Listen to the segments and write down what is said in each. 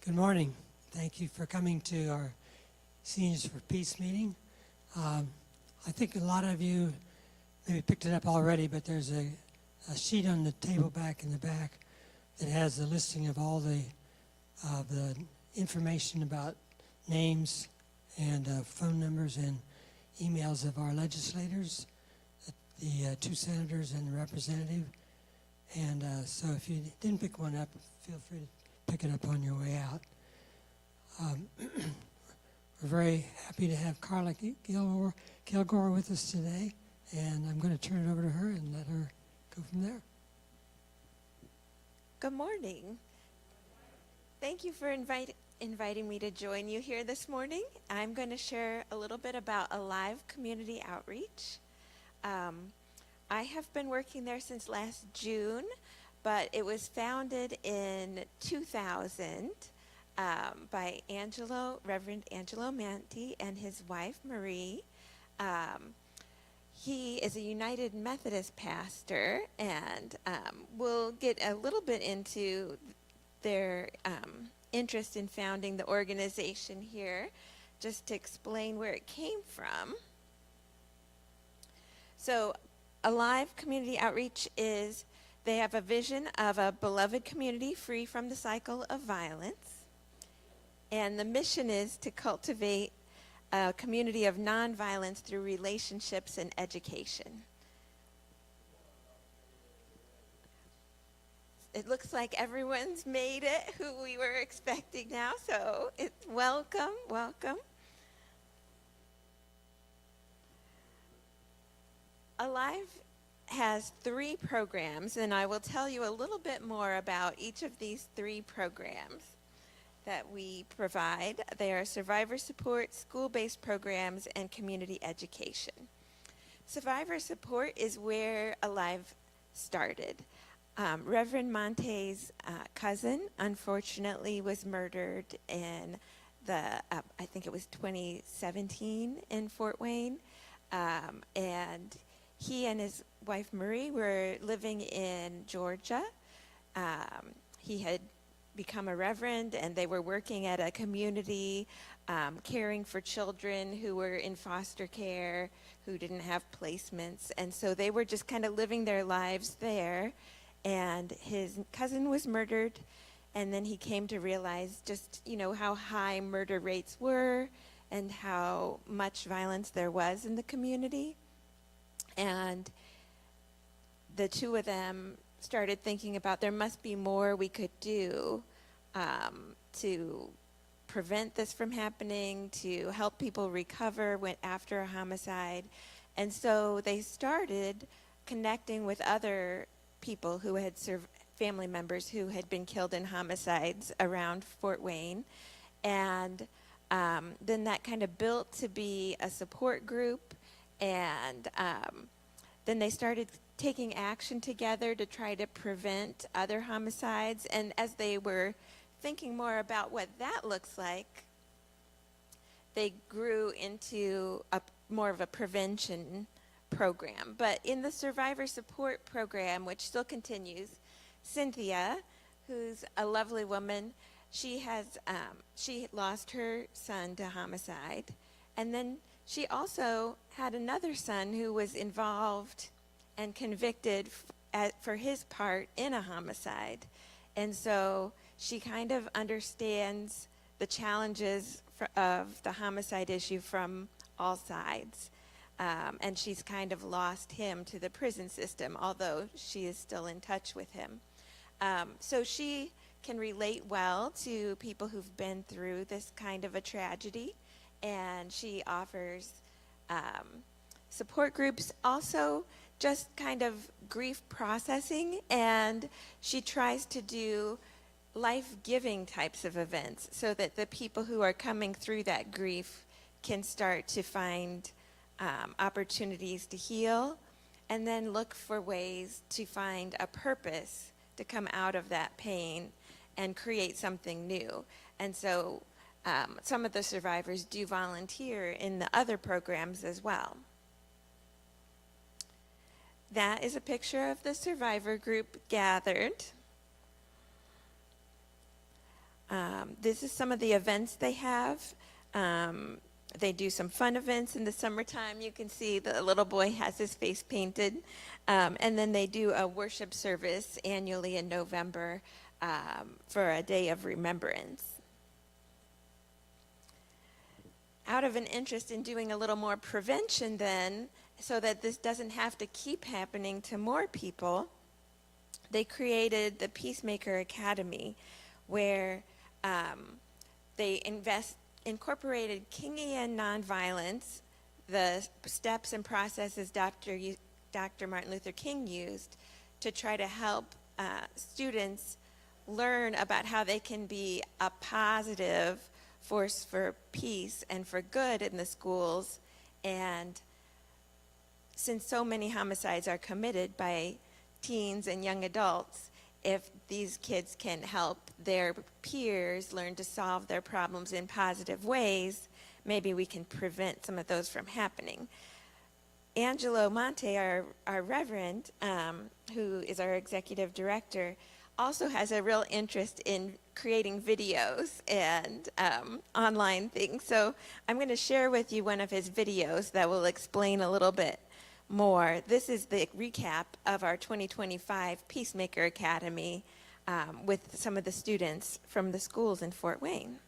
Good morning. Thank you for coming to our Seniors for Peace meeting. I think a lot of you maybe picked it up already, but there's a sheet on the table back in the back that has a listing of all the information about names and phone numbers and emails of our legislators, the two senators and the representative. And so if you didn't pick one up, feel free to pick it up on your way out. We're very happy to have Carla Kilgore with us today, and I'm going to turn it over to her and let her go from there. Good morning. Thank you for inviting me to join you here this morning. I'm going to share a little bit about Alive Community Outreach. I have been working there since last June, but it was founded in 2000 by Reverend Angelo Manti and his wife, Marie. He is a United Methodist pastor, and we'll get a little bit into their interest in founding the organization here, just to explain where it came from. So Alive Community Outreach they have a vision of a beloved community free from the cycle of violence. And the mission is to cultivate a community of nonviolence through relationships and education. It looks like everyone's made it who we were expecting now, so it's welcome. Alive has 3 programs, and I will tell you a little bit more about each of these 3 programs that we provide. They are survivor support, school-based programs, and community education. Survivor support is where Alive started. Reverend Monte's cousin, unfortunately, was murdered in I think it was 2017 in Fort Wayne, and he and his wife Marie were living in Georgia. He had become a reverend, and they were working at a community caring for children who were in foster care, who didn't have placements. And so they were just kind of living their lives there. And his cousin was murdered, and then he came to realize just, how high murder rates were and how much violence there was in the community. And the two of them started thinking about there must be more we could do to prevent this from happening, to help people recover after a homicide. And so they started connecting with other people who had family members who had been killed in homicides around Fort Wayne. And then that kind of built to be a support group. And then they started taking action together to try to prevent other homicides. And as they were thinking more about what that looks like, they grew into more of a prevention program. But in the survivor support program, which still continues, Cynthia, who's a lovely woman, she lost her son to homicide. And then she also had another son who was involved and convicted for his part in a homicide. And so she kind of understands the challenges of the homicide issue from all sides. And she's kind of lost him to the prison system, although she is still in touch with him. So she can relate well to people who've been through this kind of a tragedy. And she offers support groups, also just kind of grief processing, and she tries to do life-giving types of events so that the people who are coming through that grief can start to find opportunities to heal, and then look for ways to find a purpose to come out of that pain and create something new. And so some of the survivors do volunteer in the other programs as well. That is a picture of the survivor group gathered. This is some of the events they have. They do some fun events in the summertime. You can see the little boy has his face painted. And then they do a worship service annually in November for a day of remembrance. Out of an interest in doing a little more prevention then, so that this doesn't have to keep happening to more people, they created the Peacemaker Academy, where they incorporated Kingian nonviolence, the steps and processes Dr. Martin Luther King used to try to help students learn about how they can be a positive force for peace and for good in the schools. And since so many homicides are committed by teens and young adults, if these kids can help their peers learn to solve their problems in positive ways, maybe we can prevent some of those from happening. Angelo Monte, our reverend, who is our executive director, also has a real interest in creating videos and online things. So I'm going to share with you one of his videos that will explain a little bit more. This is the recap of our 2025 Peacemaker Academy with some of the students from the schools in Fort Wayne.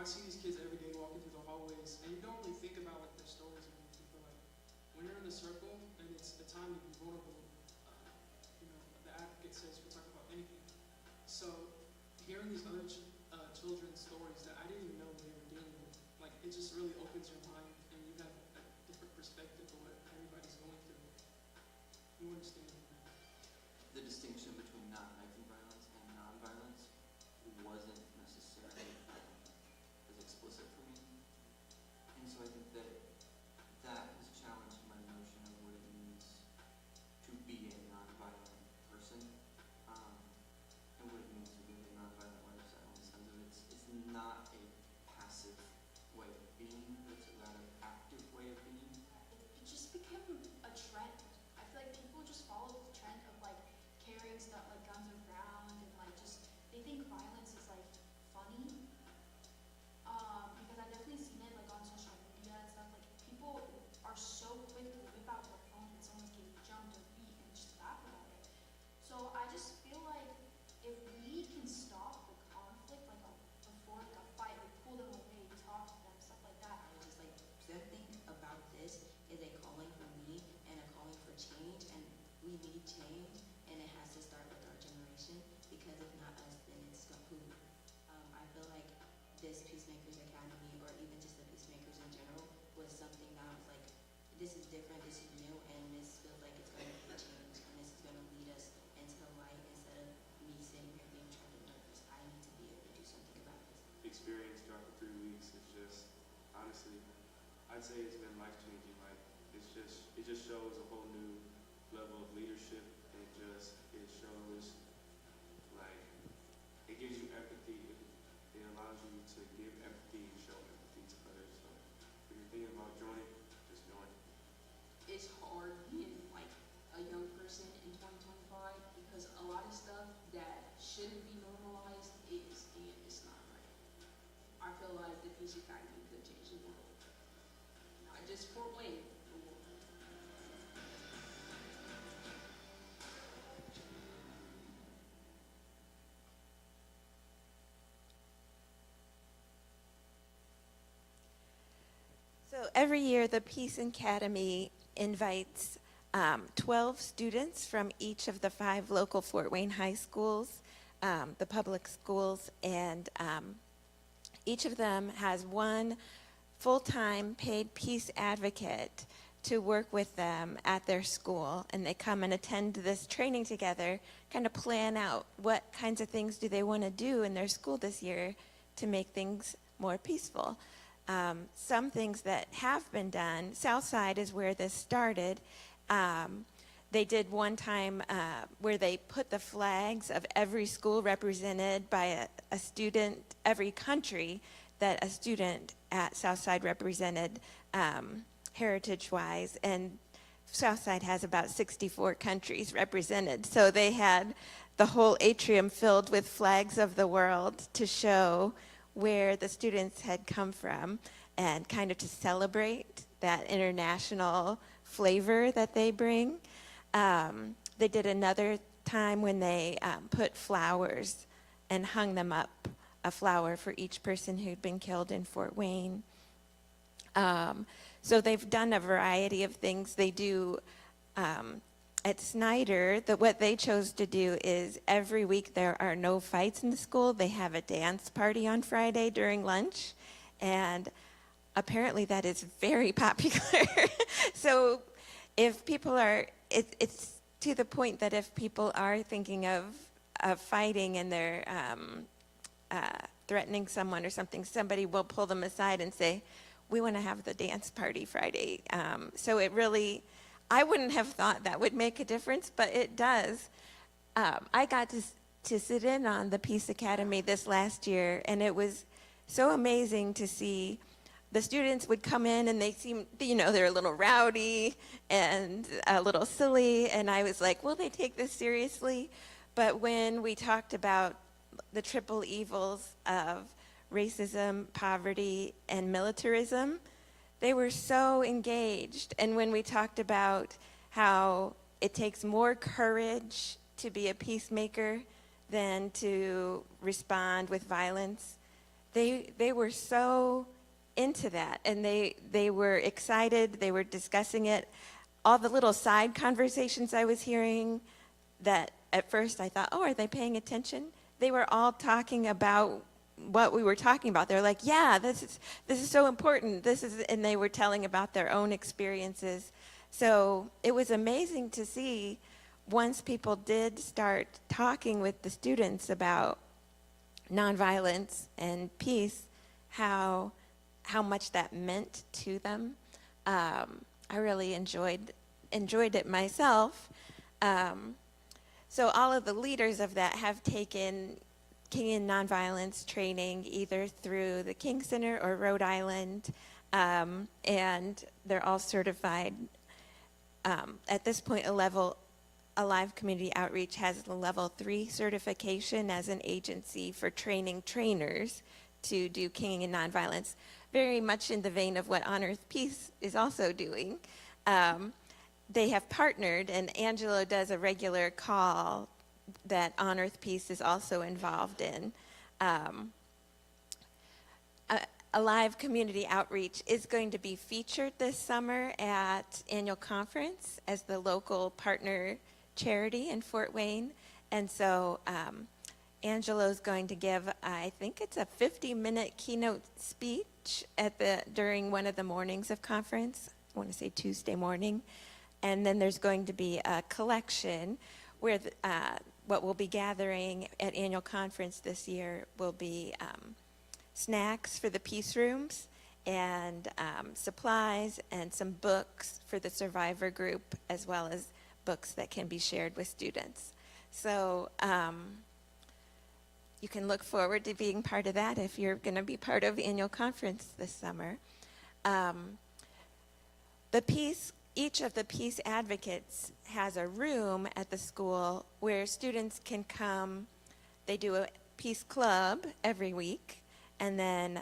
I see these kids every day walking through the hallways, and you don't really think about like their stories or anything, but like when you're in the circle and it's the time to be vulnerable, the advocate says we'll talk about anything. So hearing these other children's stories that I didn't even know they were dealing with, like it just really opens your mind, and you have a different perspective of what everybody's going through. You understand? The distinction between non-knife violence and non-violence wasn't necessarily as explicit for me, and so I think that has challenged my notion of what it means to be a non-violent person, and what it means to live a non-violent lifestyle in something that I was like, this is different, this is new, and this feels like it's going to be a change, and this is going to lead us into the light instead of me sitting here being trapped and nervous. I need to be able to do something about this. Experience throughout the 3 weeks is just, honestly, I'd say it's been life changing. Like, it just shows a whole new level of leadership. It shows, like, it gives you empathy. It allows you to give empathy and show empathy to others. So if you're thinking about joining, just join. It's hard being like a young person in 2025 because a lot of stuff that shouldn't be normalized is, and it's not right. I feel like the Peace Academy could change the world, not just Fort Wayne, the world. So every year, the Peace Academy invites 12 students from each of the 5 local Fort Wayne high schools, the public schools, and each of them has one full-time paid peace advocate to work with them at their school. And they come and attend this training together, kind of plan out what kinds of things do they want to do in their school this year to make things more peaceful. Some things that have been done, Southside is where this started. They did one time where they put the flags of every school represented by a student, every country that a student at Southside represented heritage-wise, and Southside has about 64 countries represented. So they had the whole atrium filled with flags of the world to show where the students had come from and kind of to celebrate that international flavor that they bring. They did another time when they put flowers and hung them up, a flower for each person who'd been killed in Fort Wayne. So they've done a variety of things. They do at Snyder, what they chose to do is every week there are no fights in the school. They have a dance party on Friday during lunch, and apparently that is very popular. So if people are, it's to the point that if people are thinking of fighting and they're threatening someone or something, somebody will pull them aside and say, we want to have the dance party Friday. So it really, I wouldn't have thought that would make a difference, but it does. I got to sit in on the Peace Academy this last year, and it was so amazing to see the students would come in and they seem, they're a little rowdy and a little silly, and I was like, will they take this seriously? But when we talked about the triple evils of racism, poverty, and militarism, they were so engaged. And when we talked about how it takes more courage to be a peacemaker than to respond with violence, they were so into that, and they were excited. They were discussing it. All the little side conversations I was hearing that at first I thought, oh, are they paying attention? They were all talking about what we were talking about. They're like, yeah, this is so important. And they were telling about their own experiences. So it was amazing to see once people did start talking with the students about nonviolence and peace, how much that meant to them. I really enjoyed it myself. So all of the leaders of that have taken King and Nonviolence training either through the King Center or Rhode Island, and they're all certified. At this point, Alive Community Outreach has the level 3 certification as an agency for training trainers to do King and Nonviolence, very much in the vein of what On Earth Peace is also doing. They have partnered, and Angelo does a regular call that On Earth Peace is also involved in. Alive Community Outreach is going to be featured this summer at annual conference as the local partner charity in Fort Wayne. And so Angelo's going to give, I think it's a 50-minute keynote speech during one of the mornings of conference. I want to say Tuesday morning. And then there's going to be a collection where what we'll be gathering at annual conference this year will be snacks for the peace rooms and supplies and some books for the survivor group, as well as books that can be shared with students. So you can look forward to being part of that if you're going to be part of annual conference this summer. Each of the peace advocates has a room at the school where students can come. They do a peace club every week, and then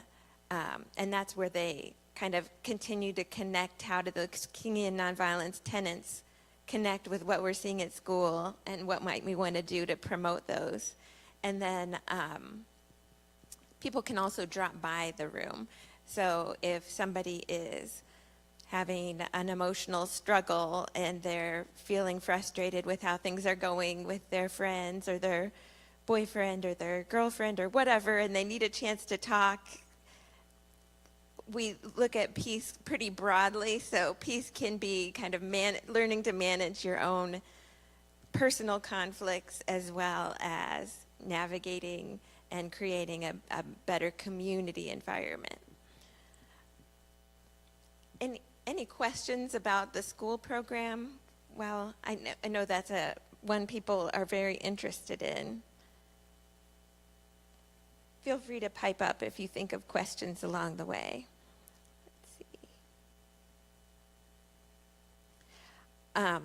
and that's where they kind of continue to connect how do the Kingian nonviolence tenets connect with what we're seeing at school and what might we want to do to promote those. And then people can also drop by the room. So if somebody is having an emotional struggle and they're feeling frustrated with how things are going with their friends or their boyfriend or their girlfriend or whatever, and they need a chance to talk, we look at peace pretty broadly. So peace can be kind of learning to manage your own personal conflicts, as well as navigating and creating a better community environment. Any questions about the school program? Well, I know that's one people are very interested in. Feel free to pipe up if you think of questions along the way. Let's see.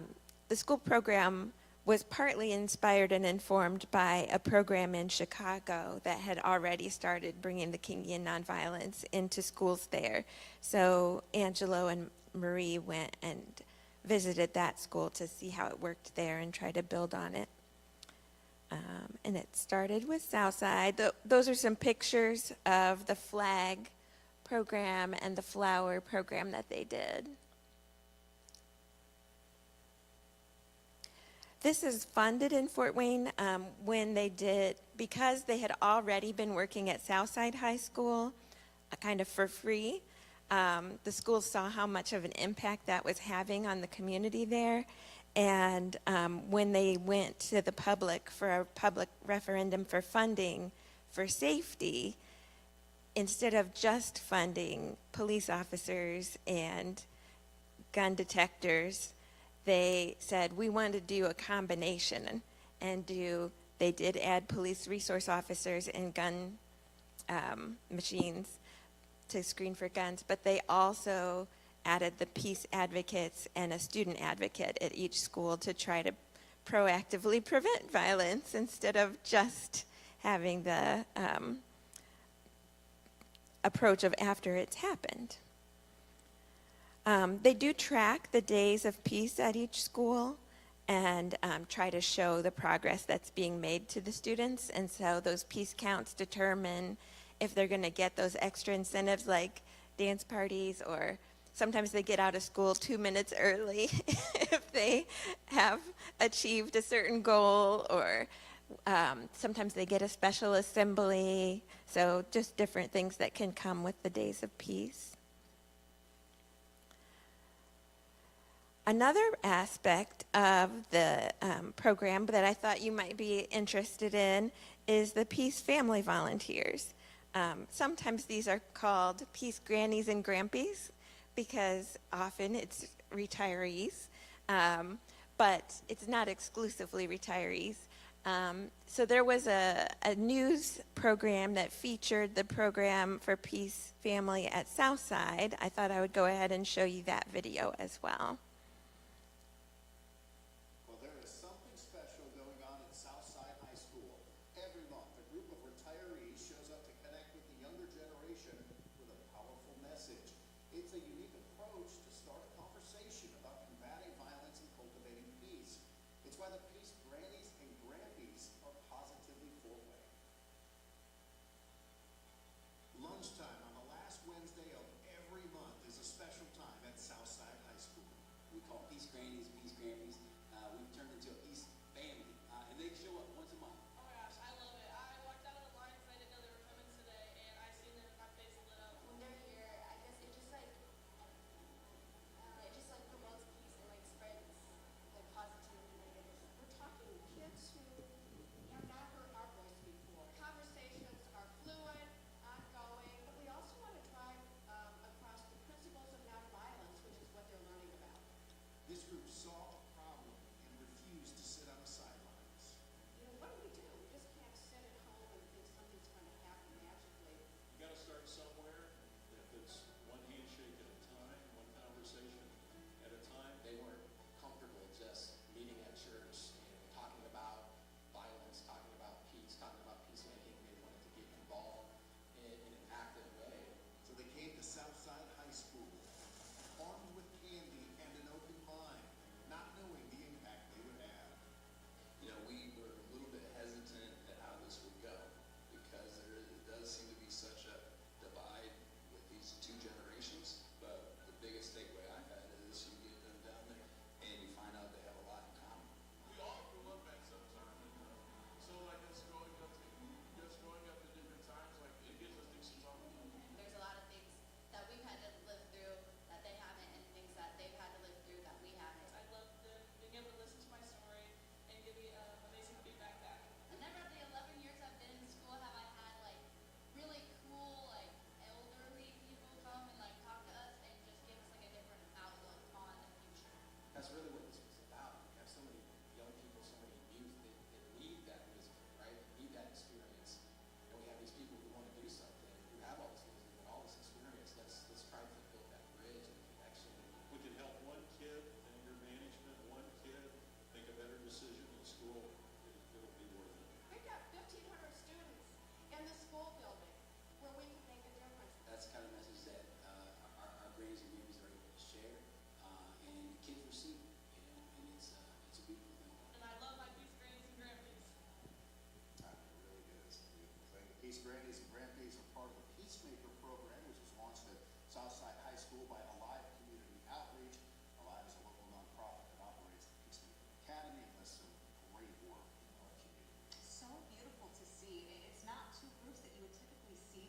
The school program was partly inspired and informed by a program in Chicago that had already started bringing the Kingian nonviolence into schools there. So Angelo and Marie went and visited that school to see how it worked there and try to build on it. And it started with Southside. Those are some pictures of the flag program and the flower program that they did. This is funded in Fort Wayne when they did, because they had already been working at Southside High School kind of for free. The school saw how much of an impact that was having on the community there. And when they went to the public for a public referendum for funding for safety, instead of just funding police officers and gun detectors, they said, we want to do a combination and they did add police resource officers and gun machines to screen for guns, but they also added the peace advocates and a student advocate at each school to try to proactively prevent violence instead of just having the approach of after it's happened. They do track the days of peace at each school and try to show the progress that's being made to the students. And so those peace counts determine if they're going to get those extra incentives like dance parties, or sometimes they get out of school 2 minutes early if they have achieved a certain goal, or sometimes they get a special assembly. So just different things that can come with the days of peace. Another aspect of the program that I thought you might be interested in is the Peace Family Volunteers. Sometimes these are called Peace Grannies and Grampies because often it's retirees, but it's not exclusively retirees. So there was a news program that featured the program for Peace Family at Southside. I thought I would go ahead and show you that video as well. Lunchtime on the last Wednesday of every month is a special time at Southside High School. We call Peace Grannies, Peace Grampies. We've turned into a Peace Family, and they show up once a month. Oh my gosh, I love it. I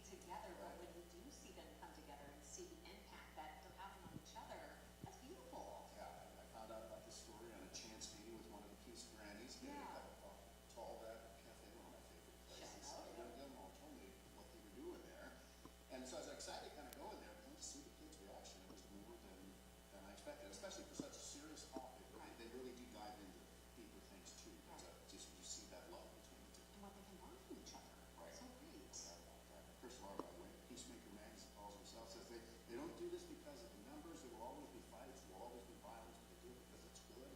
together, but when you do see them come together and see the impact that they're having on each other, that's beautiful. Yeah, I found out about this story on a chance meeting with one of the Peace Grannies. They Yeah. have a tall that cafe, one of my favorite places. Check it out, One of them all told me what they were doing there. And so I was excited kind of going there, but then to see the kids' reaction, it was more than I expected, especially for such a serious topic. They really do dive into deeper things too. But just you see that love between the two. And what they can learn from each other. Right. So great. Chris Lahr, by the way, Peacemaker Magazine calls himself, says they don't do this because of the numbers. There will always be fights, there will always be violence, but they do it because it's good,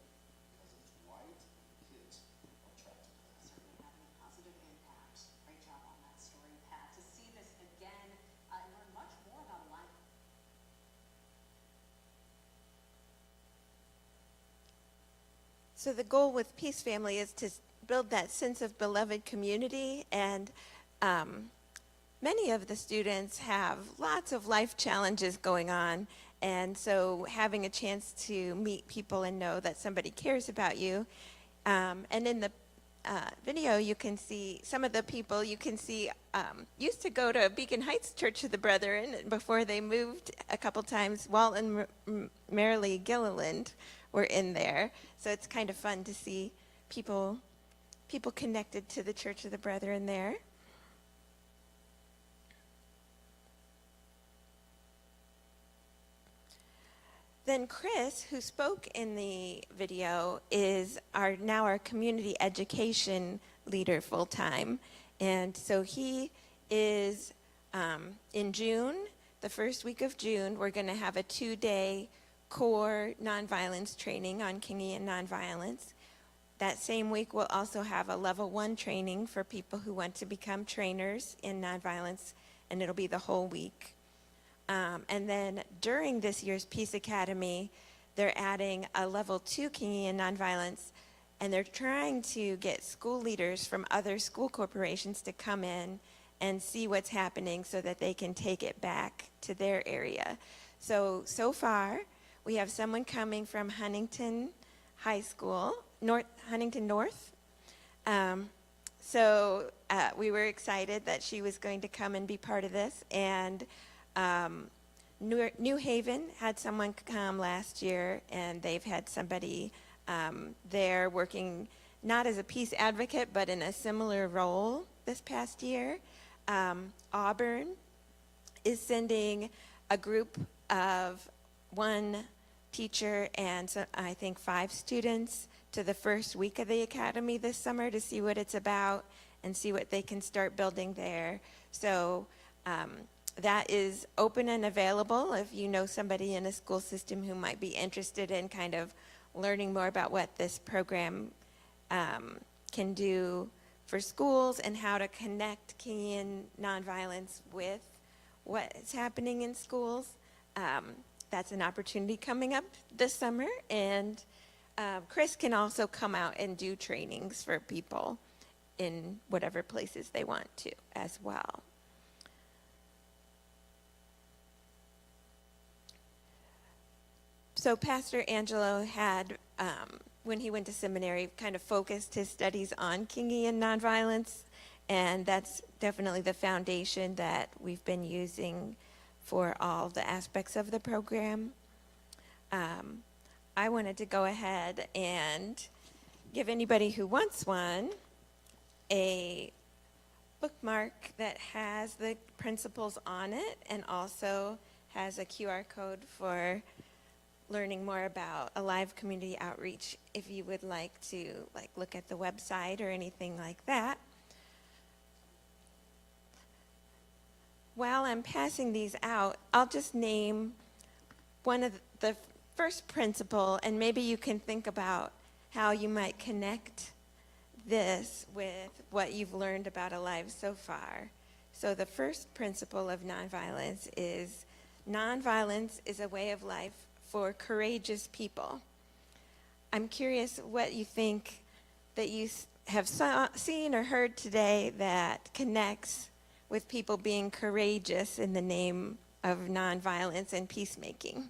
because it's right, and the kids are attracted to that. Certainly having a positive impact. Great job on that story, Pat. To see this again and learn much more about life. So the goal with Peace Family is to build that sense of beloved community, and many of the students have lots of life challenges going on, and so having a chance to meet people and know that somebody cares about you. And in the video, you can see some of the people you can see used to go to Beacon Heights Church of the Brethren before they moved a couple times. Walt and Marilee Gilliland were in there, so it's kind of fun to see people connected to the Church of the Brethren there. Then Chris, who spoke in the video, is now our community education leader full-time. And so he is, in June, the first week of June, we're going to have a 2-day core nonviolence training on Kingian nonviolence. That same week, we'll also have a level 1 training for people who want to become trainers in nonviolence, and it'll be the whole week. And then during this year's Peace Academy, they're adding a level 2 Kingian nonviolence, and they're trying to get school leaders from other school corporations to come in and see what's happening so that they can take it back to their area. So far, we have someone coming from Huntington High School, Huntington North. We were excited that she was going to come and be part of this. And New Haven had someone come last year, and they've had somebody there working not as a peace advocate, but in a similar role this past year. Auburn is sending a group of 1 teacher and I think 5 students to the first week of the academy this summer to see what it's about and see what they can start building there. So that is open and available if you know somebody in a school system who might be interested in kind of learning more about what this program can do for schools and how to connect Kingian nonviolence with what is happening in schools. That's an opportunity coming up this summer, and Chris can also come out and do trainings for people in whatever places they want to as well. So Pastor Angelo had, when he went to seminary, kind of focused his studies on Kingian nonviolence, and that's definitely the foundation that we've been using for all the aspects of the program. I wanted to go ahead and give anybody who wants one a bookmark that has the principles on it and also has a QR code for learning more about Alive Community Outreach if you would like to look at the website or anything like that. While I'm passing these out, I'll just name one of the first principle, and maybe you can think about how you might connect this with what you've learned about Alive so far. So the first principle of nonviolence is a way of life for courageous people. I'm curious what you think that you have seen or heard today that connects with people being courageous in the name of nonviolence and peacemaking.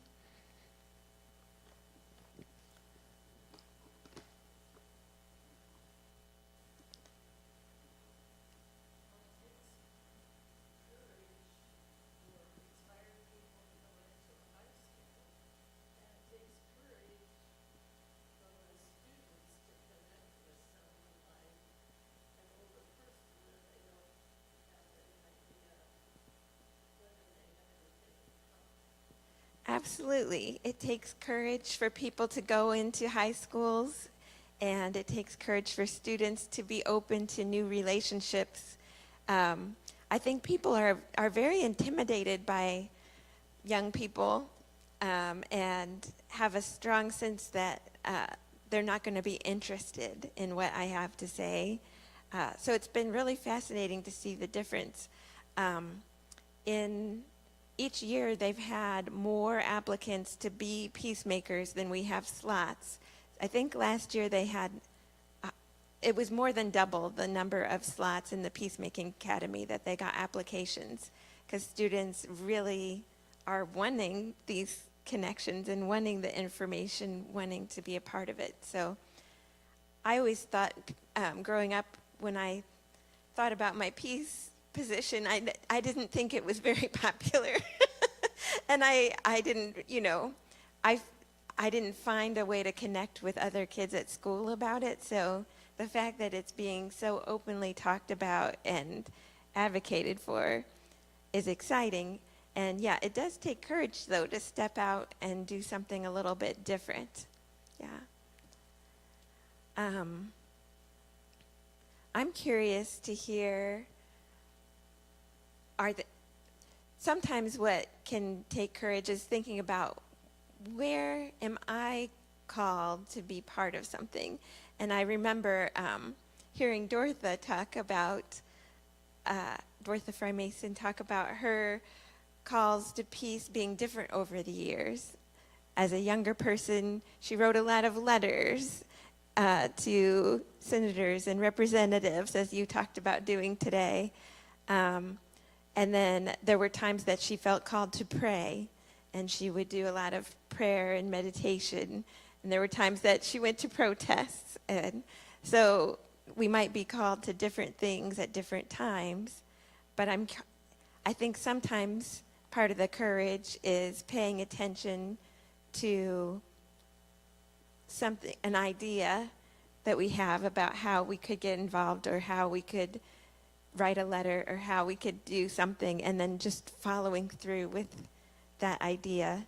Absolutely. It takes courage for people to go into high schools, and it takes courage for students to be open to new relationships. I think people are very intimidated by young people, and have a strong sense that they're not going to be interested in what I have to say. So it's been really fascinating to see the difference. In each year, they've had more applicants to be peacemakers than we have slots. I think last year they had, it was more than double the number of slots in the Peacemaking Academy that they got applications, because students really are wanting these connections and wanting the information, wanting to be a part of it. So I always thought, growing up, when I thought about my peace position, I didn't think it was very popular. And I didn't, I didn't find a way to connect with other kids at school about it. So the fact that it's being so openly talked about and advocated for is exciting. And yeah, it does take courage, though, to step out and do something a little bit different. Yeah. I'm curious to hear, sometimes what can take courage is thinking about, where am I called to be part of something? And I remember hearing Dortha talk about, Dortha Fry Mason talk about her calls to peace being different over the years. As a younger person, she wrote a lot of letters to senators and representatives, as you talked about doing today. And then there were times that she felt called to pray, and she would do a lot of prayer and meditation. And there were times that she went to protests. And so we might be called to different things at different times. But I think sometimes part of the courage is paying attention to something, an idea that we have about how we could get involved, or how we could write a letter, or how we could do something, and then just following through with that idea.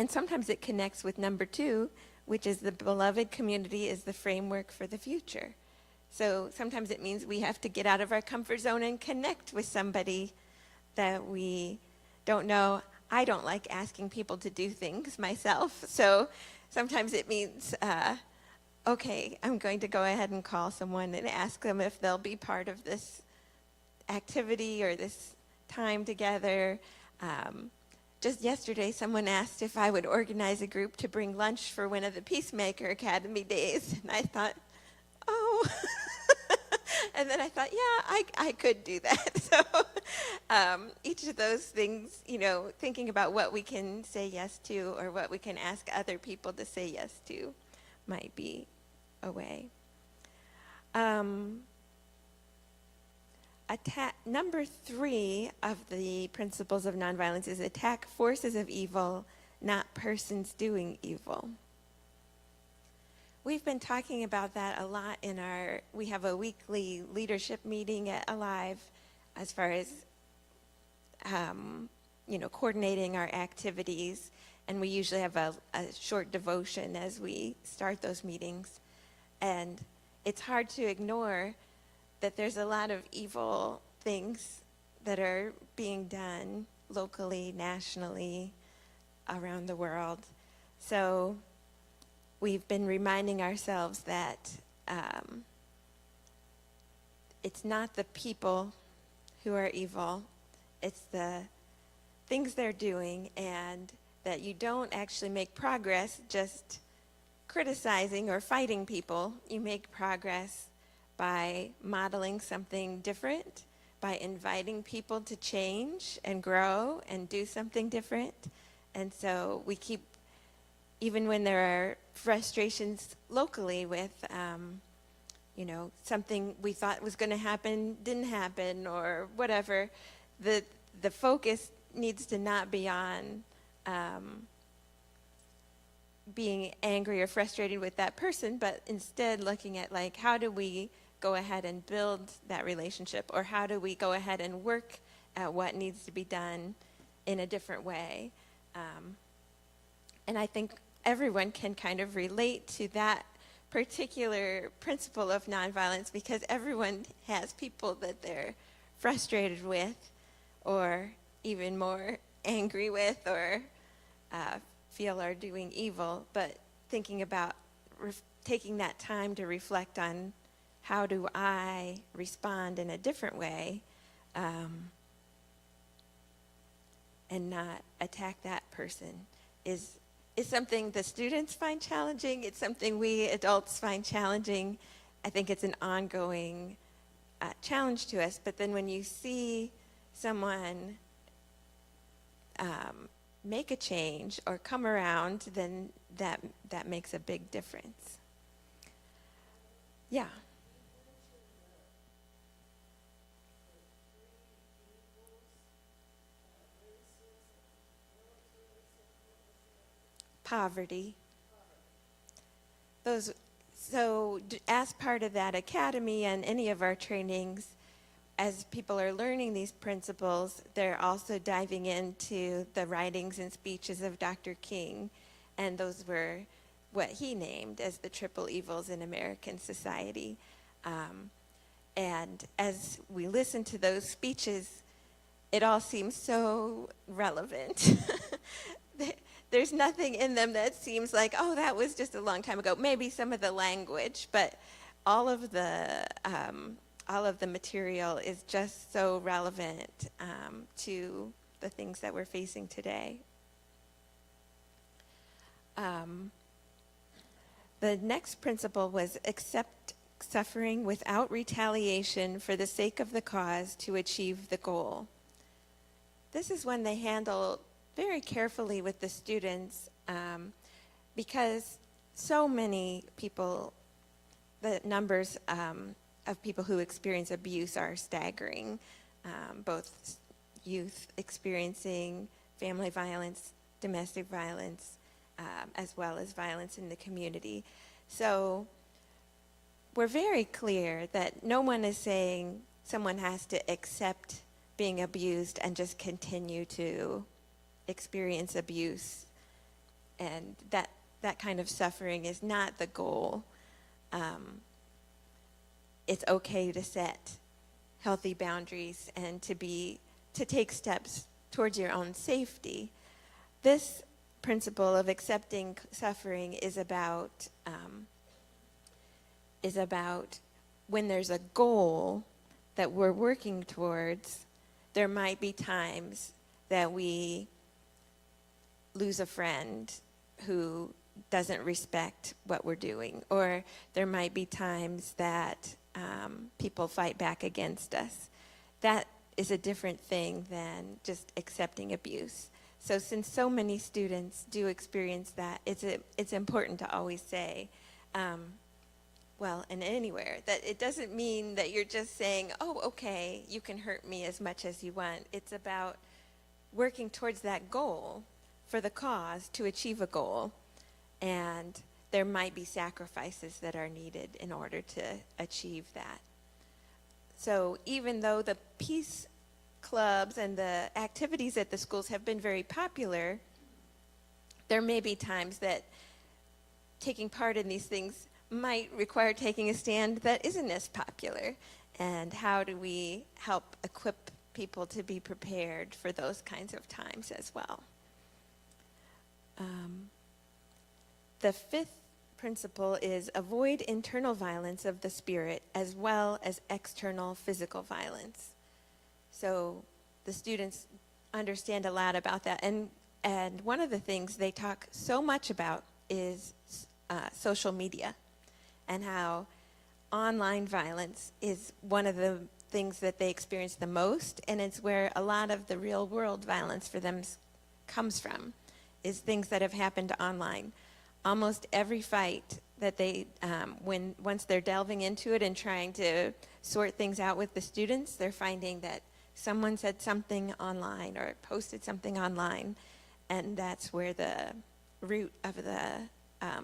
And sometimes it connects with number 2, which is the beloved community is the framework for the future. So sometimes it means we have to get out of our comfort zone and connect with somebody that we don't know. I don't like asking people to do things myself. So sometimes it means, okay, I'm going to go ahead and call someone and ask them if they'll be part of this activity or this time together. Just yesterday, someone asked if I would organize a group to bring lunch for one of the Peacemaker Academy days. And I thought, oh. And then I thought, yeah, I could do that. So each of those things, thinking about what we can say yes to, or what we can ask other people to say yes to, might be a way. Number 3 of the principles of nonviolence is attack forces of evil, not persons doing evil. We've been talking about that a lot we have a weekly leadership meeting at Alive, as far as, coordinating our activities. And we usually have a short devotion as we start those meetings. And it's hard to ignore that there's a lot of evil things that are being done locally, nationally, around the world. So we've been reminding ourselves that it's not the people who are evil, it's the things they're doing, and that you don't actually make progress just criticizing or fighting people. You make progress by modeling something different, by inviting people to change and grow and do something different. And so we keep, even when there are frustrations locally with, something we thought was going to happen didn't happen, or whatever, the focus needs to not be on being angry or frustrated with that person, but instead looking at, how do we go ahead and build that relationship, or how do we go ahead and work at what needs to be done in a different way. And I think everyone can kind of relate to that particular principle of nonviolence, because everyone has people that they're frustrated with, or even more angry with, or feel are doing evil. But thinking about taking that time to reflect on how do I respond in a different way, and not attack that person is something the students find challenging. It's something we adults find challenging. I think it's an ongoing challenge to us. But then when you see someone make a change or come around, then that makes a big difference. Yeah. Poverty. As part of that academy and any of our trainings, as people are learning these principles, they're also diving into the writings and speeches of Dr. King, and those were what he named as the triple evils in American society. And as we listen to those speeches, it all seems so relevant. There's nothing in them that seems like, oh, that was just a long time ago. Maybe some of the language, but all of the material is just so relevant to the things that we're facing today. The next principle was accept suffering without retaliation for the sake of the cause to achieve the goal. This is one they handle very carefully with the students, because so many people, the numbers of people who experience abuse are staggering, both youth experiencing family violence, domestic violence, as well as violence in the community. So we're very clear that no one is saying someone has to accept being abused and just continue to experience abuse, and that kind of suffering is not the goal. It's okay to set healthy boundaries and to take steps towards your own safety. This principle of accepting suffering is about when there's a goal that we're working towards, there might be times that we lose a friend who doesn't respect what we're doing, or there might be times that people fight back against us. That is a different thing than just accepting abuse. So since so many students do experience that, it's important to always say, and anywhere, that it doesn't mean that you're just saying, oh, okay, you can hurt me as much as you want. It's about working towards that goal for the cause to achieve a goal, and there might be sacrifices that are needed in order to achieve that. So even though the peace clubs and the activities at the schools have been very popular, there may be times that taking part in these things might require taking a stand that isn't as popular. And how do we help equip people to be prepared for those kinds of times as well? The fifth principle is avoid internal violence of the spirit as well as external physical violence. So the students understand a lot about that. And one of the things they talk so much about is social media, and how online violence is one of the things that they experience the most, and it's where a lot of the real world violence for them comes from, is things that have happened online. Almost every fight that they, once they're delving into it and trying to sort things out with the students, they're finding that someone said something online or posted something online, and that's where the root of the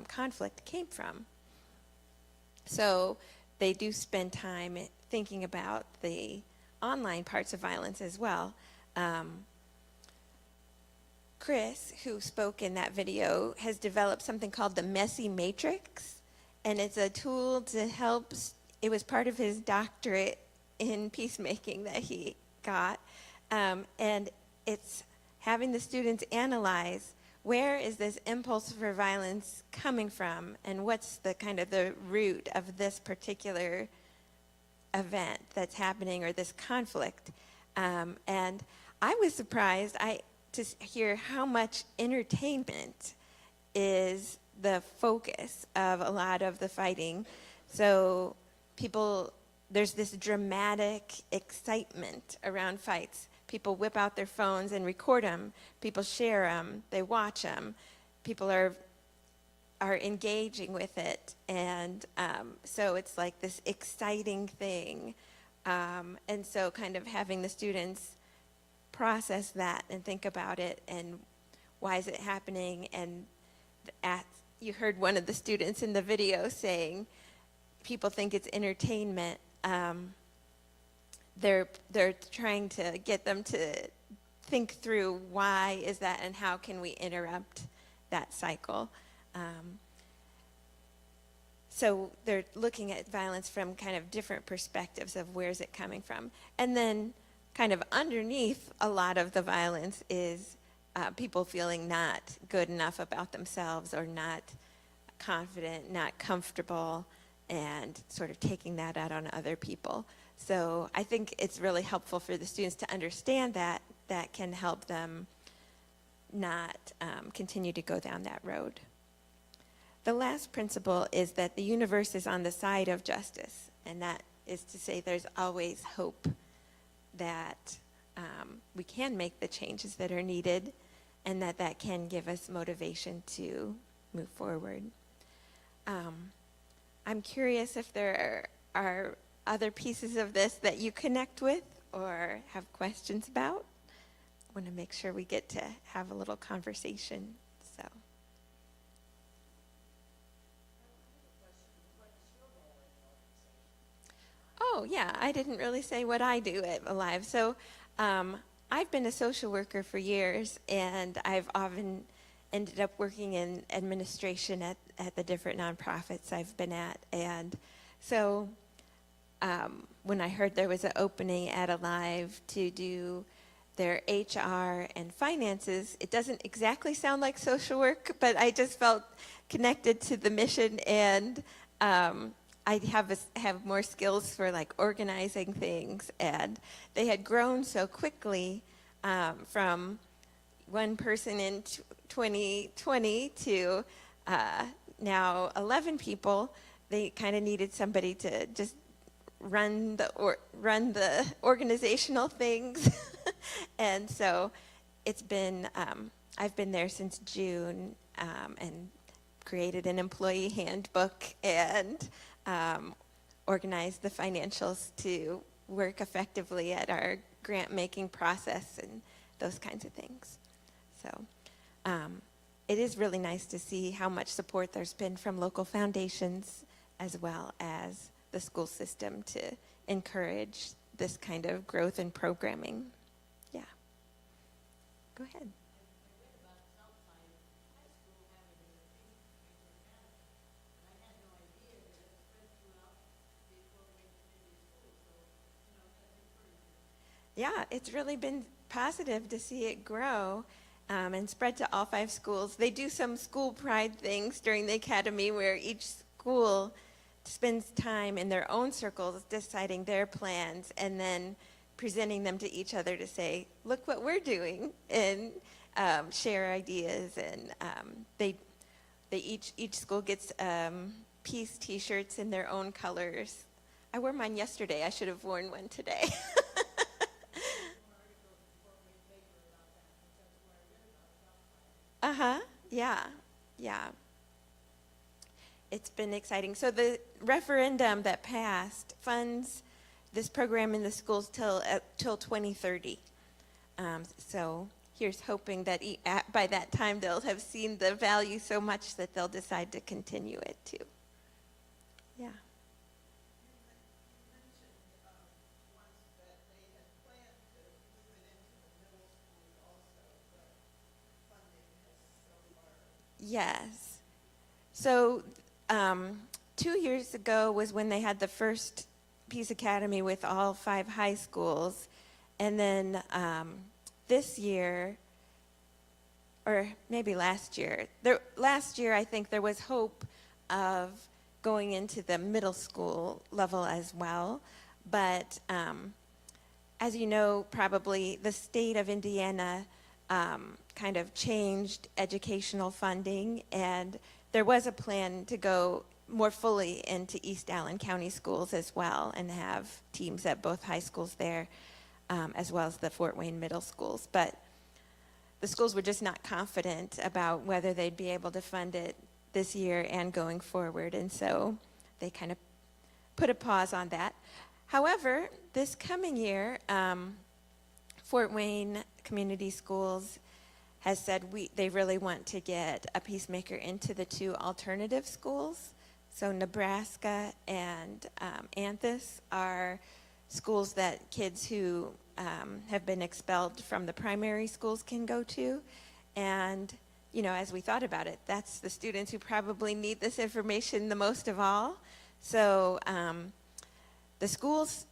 conflict came from. So they do spend time thinking about the online parts of violence as well. Chris, who spoke in that video, has developed something called the Messy Matrix, and it's a tool to help. It was part of his doctorate in peacemaking that he got, and it's having the students analyze where is this impulse for violence coming from, and what's the kind of the root of this particular event that's happening or this conflict. And I was surprised to hear how much entertainment is the focus of a lot of the fighting. So there's this dramatic excitement around fights. People whip out their phones and record them. People share them. They watch them. People are engaging with it. And so it's like this exciting thing. And so kind of having the students process that and think about it and why is it happening. And you heard one of the students in the video saying people think it's entertainment. They're trying to get them to think through why is that and how can we interrupt that cycle. So they're looking at violence from kind of different perspectives of where's it coming from. And then kind of underneath a lot of the violence is people feeling not good enough about themselves or not confident, not comfortable, and sort of taking that out on other people. So I think it's really helpful for the students to understand that can help them not continue to go down that road. The last principle is that the universe is on the side of justice, and that is to say there's always hope that we can make the changes that are needed and that can give us motivation to move forward. I'm curious if there are other pieces of this that you connect with or have questions about. I want to make sure we get to have a little conversation. So. Oh, yeah, I didn't really say what I do at Alive. So I've been a social worker for years, and I've often ended up working in administration at the different nonprofits I've been at. And so when I heard there was an opening at Alive to do their HR and finances, it doesn't exactly sound like social work, but I just felt connected to the mission, and I have more skills for like organizing things. And they had grown so quickly from one person in 2020 to now 11 people. They kind of needed somebody to just run the organizational things. And so it's been, I've been there since June and created an employee handbook and organized the financials to work effectively at our grant making process and those kinds of things. So it is really nice to see how much support there's been from local foundations as well as the school system to encourage this kind of growth and programming. Yeah. Go ahead. Yeah, it's really been positive to see it grow and spread to all 5 schools. They do some school pride things during the academy where each school spends time in their own circles deciding their plans and then presenting them to each other to say, look what we're doing, and share ideas. And each school gets peace T-shirts in their own colors. I wore mine yesterday. I should have worn one today. Yeah. It's been exciting. So the referendum that passed funds this program in the schools till 2030. So here's hoping that by that time they'll have seen the value so much that they'll decide to continue it too. Yeah. Yes. So 2 years ago was when they had the first Peace Academy with all 5 high schools. And then this year, or maybe last year, last year I think there was hope of going into the middle school level as well. But as you know, probably the state of Indiana kind of changed educational funding, and there was a plan to go more fully into East Allen County schools as well and have teams at both high schools there, as well as the Fort Wayne middle schools. But the schools were just not confident about whether they'd be able to fund it this year and going forward, and so they kind of put a pause on that. However, this coming year, Fort Wayne Community Schools has said they really want to get a peacemaker into the 2 alternative schools. So Nebraska and Anthus are schools that kids who have been expelled from the primary schools can go to. And, you know, as we thought about it, that's the students who probably need this information the most of all. So the school's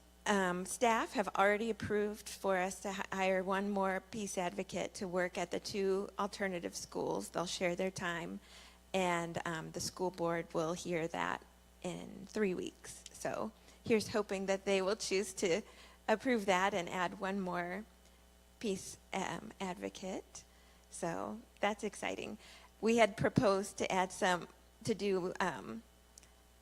staff have already approved for us to hire 1 more peace advocate to work at the 2 alternative schools. They'll share their time, and the school board will hear that in 3 weeks. So here's hoping that they will choose to approve that and add 1 more peace advocate. So that's exciting. We had proposed to add to do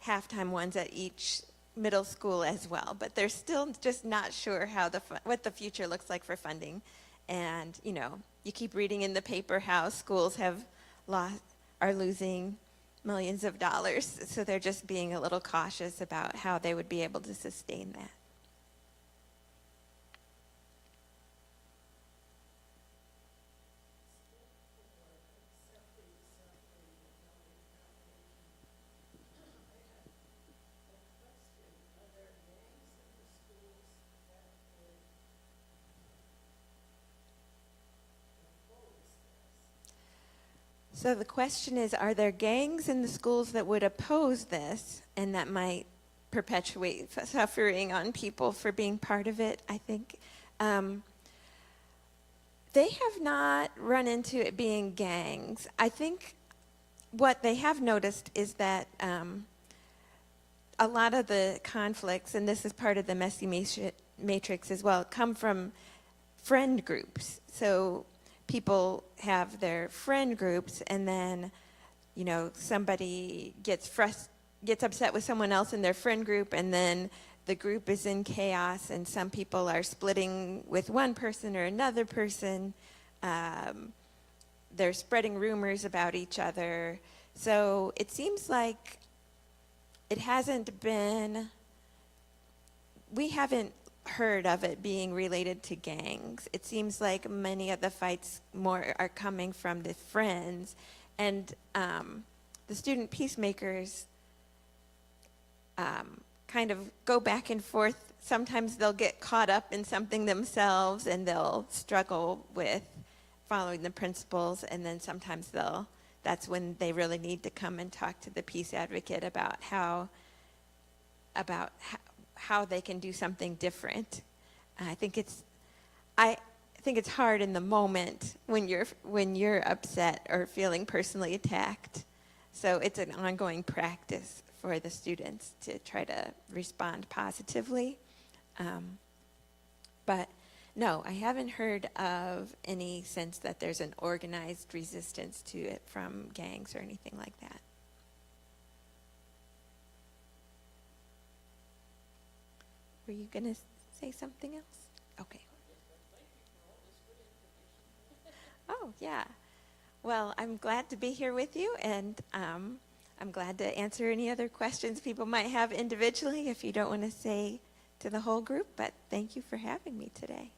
halftime ones at each middle school as well, but they're still just not sure how what the future looks like for funding. And you know, you keep reading in the paper how schools are losing millions of dollars, so they're just being a little cautious about how they would be able to sustain that. So the question is, are there gangs in the schools that would oppose this and that might perpetuate suffering on people for being part of it? I think they have not run into it being gangs. I think what they have noticed is that a lot of the conflicts, and this is part of the messy matrix as well, come from friend groups. So people have their friend groups, and then, you know, somebody gets upset with someone else in their friend group, and then the group is in chaos, and some people are splitting with one person or another person. They're spreading rumors about each other. So it seems like we haven't heard of it being related to gangs. It seems like many of the fights more are coming from the friends, and the student peacemakers kind of go back and forth. Sometimes they'll get caught up in something themselves and they'll struggle with following the principles, and then sometimes that's when they really need to come and talk to the peace advocate about how they can do something different. I think it's hard in the moment when you're upset or feeling personally attacked. So it's an ongoing practice for the students to try to respond positively. But no, I haven't heard of any sense that there's an organized resistance to it from gangs or anything like that. Were you going to say something else? Okay. Oh, yeah. Well, I'm glad to be here with you, and I'm glad to answer any other questions people might have individually if you don't want to say to the whole group, but thank you for having me today.